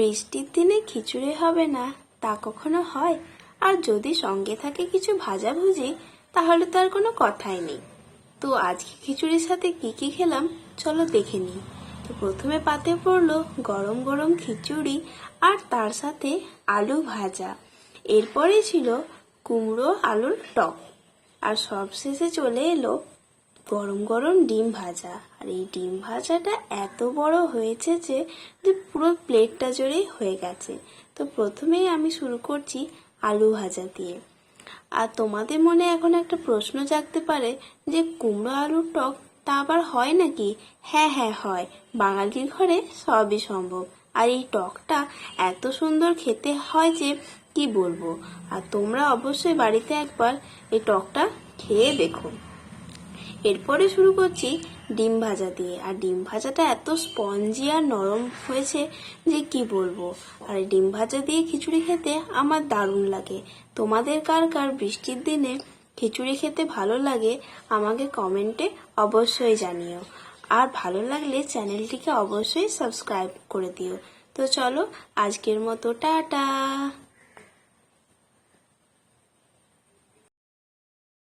বৃষ্টির দিনে খিচুড়ি হবে না তা কখনো হয়? আর যদি সঙ্গে থাকে কিছু ভাজাভুজি তাহলে তো আর কোনো কথাই নেই। তো আজকে খিচুড়ির সাথে কি কি খেলাম চলো দেখে নিই। তো প্রথমে পাতে পড়লো গরম গরম খিচুড়ি আর তার সাথে আলু ভাজা। এরপরে ছিল কুমড়ো আলুর টক। আর সবশেষে চলে এলো গরম গরম ডিম ভাজা। আর এই ডিম ভাজাটা এত বড় হয়েছে যে পুরো প্লেটটা জুড়েই হয়ে গেছে। তো প্রথমেই আমি শুরু করছি আলু ভাজা দিয়ে। আর তোমাদের মনে এখন একটা প্রশ্ন জাগতে পারে যে কুমড়ো আলুর টক তা আবার হয় নাকি? হ্যাঁ হ্যাঁ হয়, বাঙালির ঘরে সবই সম্ভব। আর এই টকটা এত সুন্দর খেতে হয় যে কি বলবো। আর তোমরা অবশ্যই বাড়িতে একবার এই টকটা খেয়ে দেখো। এরপরে শুরু করছি ডিম ভাজা দিয়ে। আর ডিম ভাজাটা এত স্পঞ্জি আর নরম হয়েছে যে কি বলবো। আর ডিম ভাজা দিয়ে খিচুড়ি খেতে আমার দারুণ লাগে। তোমাদের কার কার বৃষ্টির দিনে খিচুড়ি খেতে ভালো লাগে আমাকে কমেন্টে অবশ্যই জানিও। আর ভালো লাগলে চ্যানেলটিকে অবশ্যই সাবস্ক্রাইব করে দিও। তো চলো আজকের মতো টাটা।